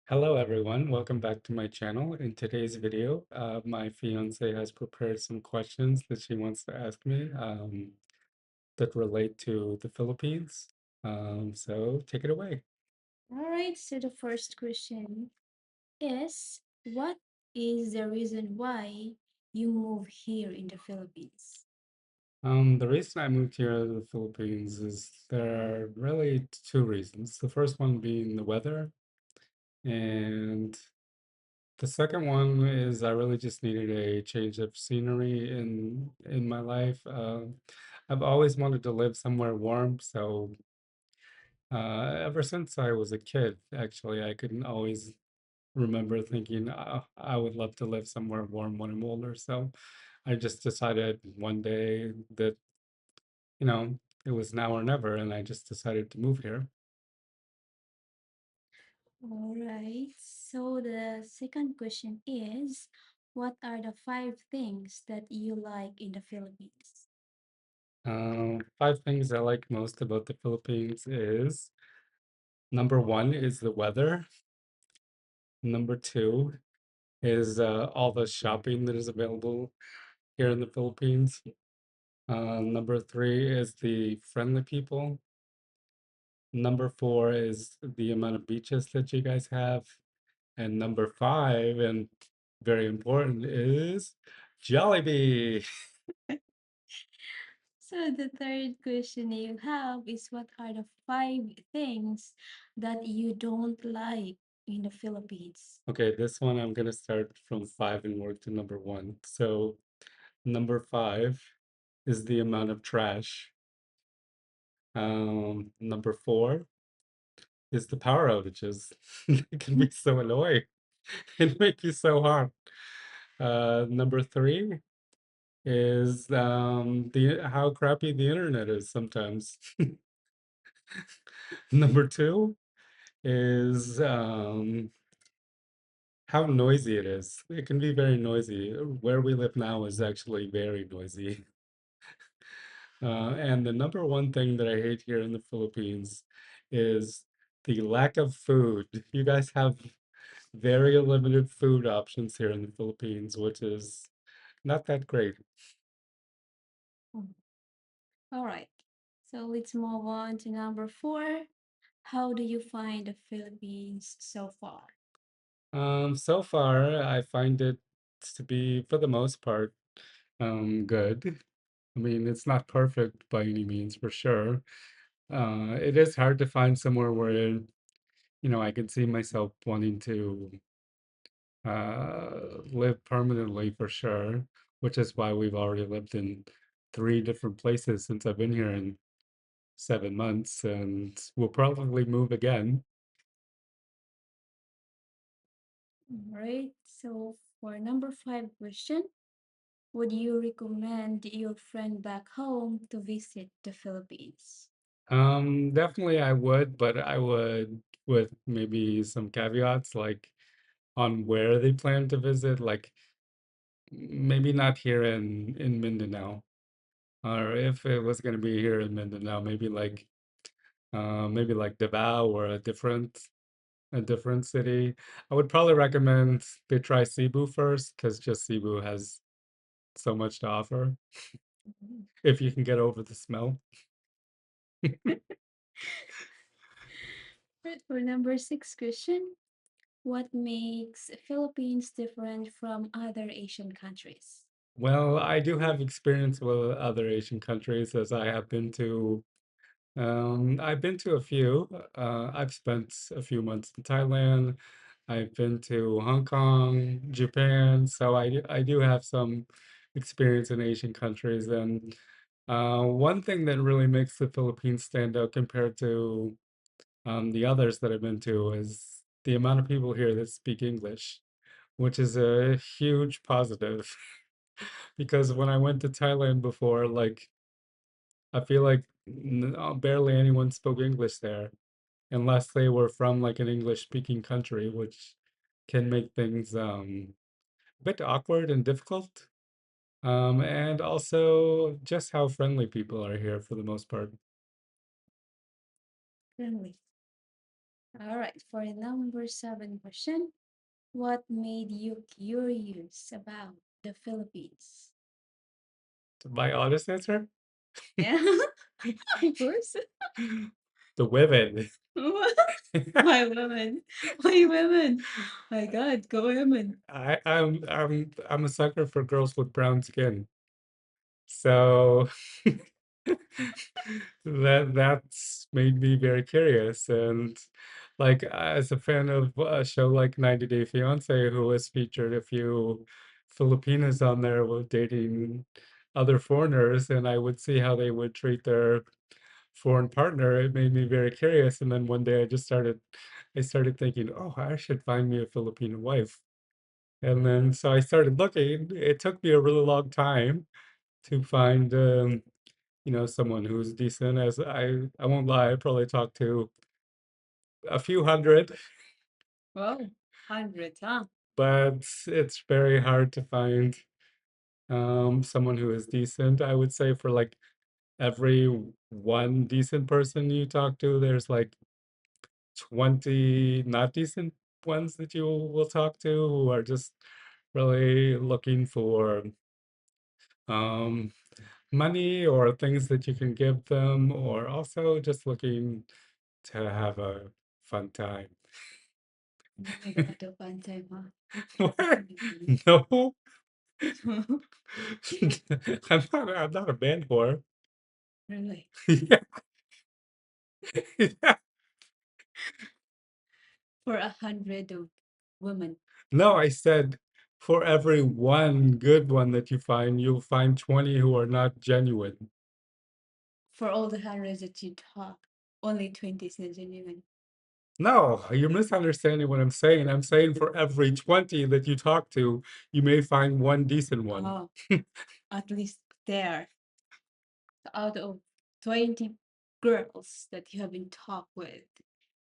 Hello everyone, welcome back to my channel. In today's video, my fiance has prepared some questions that she wants to ask me that relate to the Philippines. So take it away. All right, so the first question is what is the reason why you move here in the Philippines? The reason I moved here to the Philippines is there are really two reasons. The first one being the weather, and the second one is I really just needed a change of scenery in my life. I've always wanted to live somewhere warm, so ever since I was a kid, actually, I can always remember thinking, I would love to live somewhere warm when I'm older. So I just decided one day that, you know, it was now or never, and I just decided to move here. All right, so the second question is what are the five things that you like in the Philippines? Five things I like most about the Philippines is number one is the weather. Number two is all the shopping that is available here in the Philippines. Number three is the friendly people. Number four is the amount of beaches that you guys have. And number five, and very important, is Jollibee. So the third question you have is what are the five things that you don't like in the Philippines? Okay, this one I'm gonna start from five and work to number one. So number five is the amount of trash. Number four is the power outages. It can be so annoying. It make you so hard. Number three is the how crappy the internet is sometimes. Number two is how noisy it is. It can be very noisy. Where we live now is actually very noisy. And the number one thing that I hate here in the Philippines is the lack of food. You guys have very limited food options here in the Philippines, which is not that great. Mm. All right, so let's move on to number four. How do you find the Philippines so far? So far, I find it to be, for the most part, good. I mean, it's not perfect by any means, for sure. It is hard to find somewhere where, I can see myself wanting to live permanently for sure, which is why we've already lived in three different places since I've been here in 7 months, and we'll probably move again. All right, so for number five question, would you recommend your friend back home to visit the Philippines? Definitely I would, but I would with maybe some caveats like on where they plan to visit, like maybe not here in Mindanao, or if it was going to be here in Mindanao, maybe like Davao or a different city. I would probably recommend they try Cebu first, because just Cebu has so much to offer Mhm. if you can get over the smell. Right, for number six question, what makes Philippines different from other Asian countries? Well, I do have experience with other Asian countries as I've been to a few. I've spent a few months in Thailand. I've been to Hong Kong, Japan, so I do have some experience in Asian countries. And one thing that really makes the Philippines stand out compared to the others that I've been to is the amount of people here that speak English, which is a huge positive. Because when I went to Thailand before, like I feel like barely anyone spoke English there, unless they were from like an English speaking country, which can make things a bit awkward and difficult. And also just how friendly people are here for the most part. Friendly. All right, for number seven question, what made you curious about the Philippines? My honest answer? Yeah, of course. The women. Why women? Why women? My God, go women. I'm a sucker for girls with brown skin. So that's made me very curious. And like as a fan of a show like 90 Day Fiance, who has featured a few Filipinas on there with dating other foreigners, and I would see how they would treat their foreign partner, it made me very curious. And then one day I started thinking, oh, I should find me a Filipino wife. And then so I started looking. It took me a really long time to find someone who's decent. As I won't lie, I probably talked to a few hundred, Wow, hundreds, huh? but it's very hard to find someone who is decent. I would say for like every one decent person you talk to, there's like 20 not decent ones that you will talk to who are just really looking for um money or things that you can give them, or also just looking to have a fun time. Oh my God, the fun time, What? huh? No, I'm not a band whore. Really? Yeah, yeah. For 100 of women. No, I said for every one good one that you find, you'll find 20 who are not genuine. For all the hundreds that you talk, only 20 is not genuine. No, you're misunderstanding what I'm saying. I'm saying for every 20 that you talk to, you may find one decent one. Oh, at least there. Out of 20 girls that you have been talked with,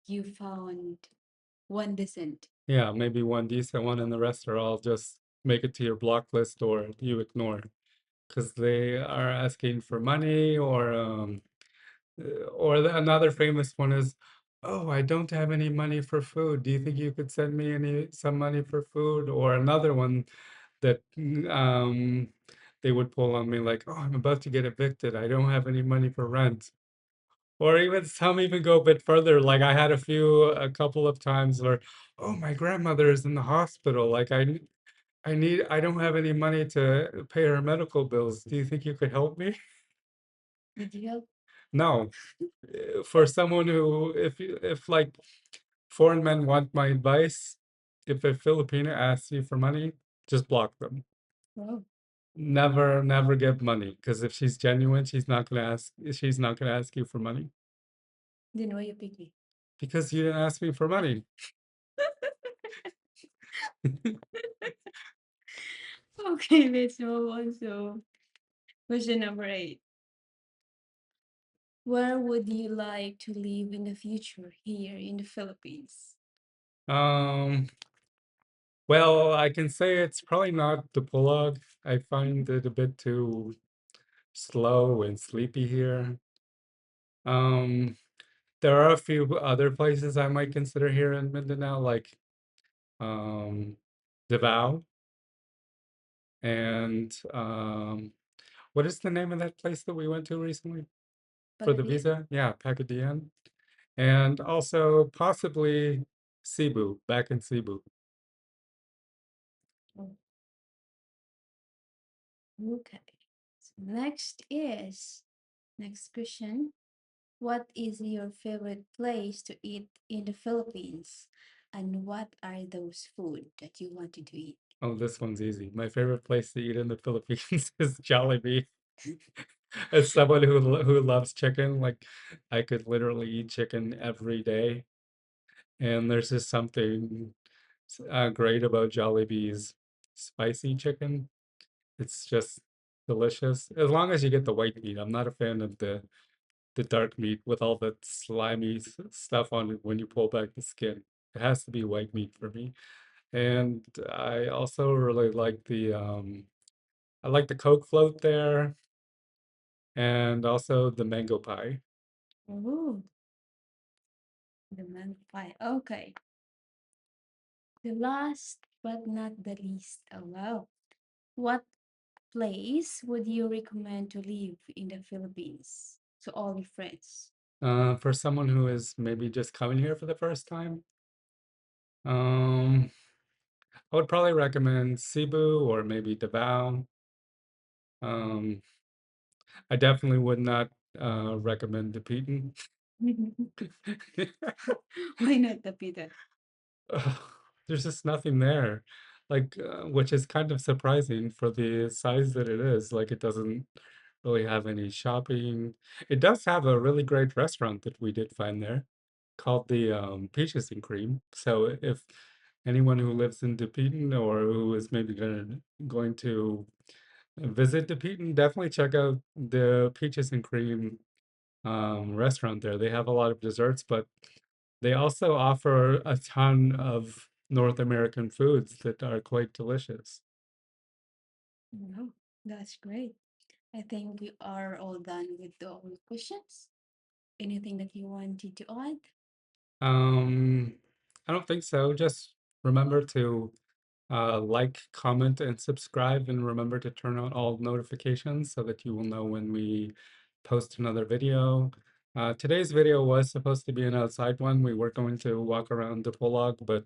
you found one decent. Yeah, maybe one decent one, and the rest are all just make it to your block list or you ignore because they are asking for money, or another famous one is, oh, I don't have any money for food. Do you think you could send me some money for food? Or another one that they would pull on me like, oh, I'm about to get evicted. I don't have any money for rent. Or even some even go a bit further. Like I had a couple of times where, oh, my grandmother is in the hospital. Like I don't have any money to pay her medical bills. Do you think you could help me? Did you help? No. For someone who, if like foreign men want my advice, if a Filipino asks you for money, just block them. Oh, Never give money, because if she's genuine, she's not gonna ask you for money then why you pick me? because you didn't ask me for money. Okay, let's move on. So, question number eight. Where would you like to live in the future here in the Philippines? Um, well, I can say it's probably not the Pulag. I find it a bit too slow and sleepy here. Um, there are a few other places I might consider here in Mindanao, like um, Davao and what is the name of that place that we went to recently for the Pagadian? visa? Yeah, Pagadian. And also possibly Cebu, back in Cebu. Oh, okay. So next question. What is your favorite place to eat in the Philippines? And what are those food that you wanted to eat? Oh, this one's easy. My favorite place to eat in the Philippines is Jollibee. As someone who loves chicken, like I could literally eat chicken every day. And there's just something great about Jollibee's spicy chicken. It's just delicious. As long as you get the white meat. I'm not a fan of the dark meat with all that slimy stuff on it when you pull back the skin. It has to be white meat for me. And I also really like the I like the Coke float there and also the mango pie. Oh, The month five. Okay. The last but not the least. Oh wow. What place would you recommend to live in the Philippines to all your friends? For someone who is maybe just coming here for the first time, um, I would probably recommend Cebu or maybe Davao. Um, I definitely would not recommend Dapitan. Why not the Peter? Ugh, there's just nothing there, like, which is kind of surprising for the size that it is. Like, it doesn't really have any shopping. It does have a really great restaurant that we did find there called the Peaches and Cream. So if anyone who lives in Dapitan or who is maybe going to visit Dapitan, definitely check out the Peaches and Cream restaurant there. They have a lot of desserts, but they also offer a ton of North American foods that are quite delicious. No, that's great. I think we are all done with all the questions. Anything that you wanted to add? Um, I don't think so. Just remember to like, comment, and subscribe, and remember to turn on all notifications so that you will know when we post another video. Today's video was supposed to be an outside one. We were going to walk around the Polog, but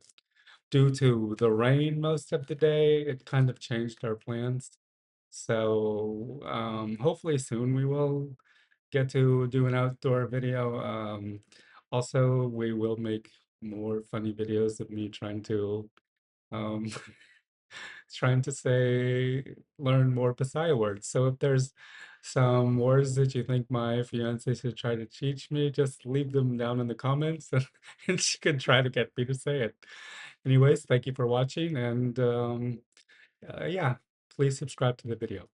due to the rain most of the day, it kind of changed our plans. So hopefully soon we will get to do an outdoor video. Also, we will make more funny videos of me um, trying to say learn more Pasaya words. So if there's some words that you think my fiance should try to teach me, just leave them down in the comments and she can try to get me to say it. Anyways, thank you for watching and yeah, please subscribe to the video.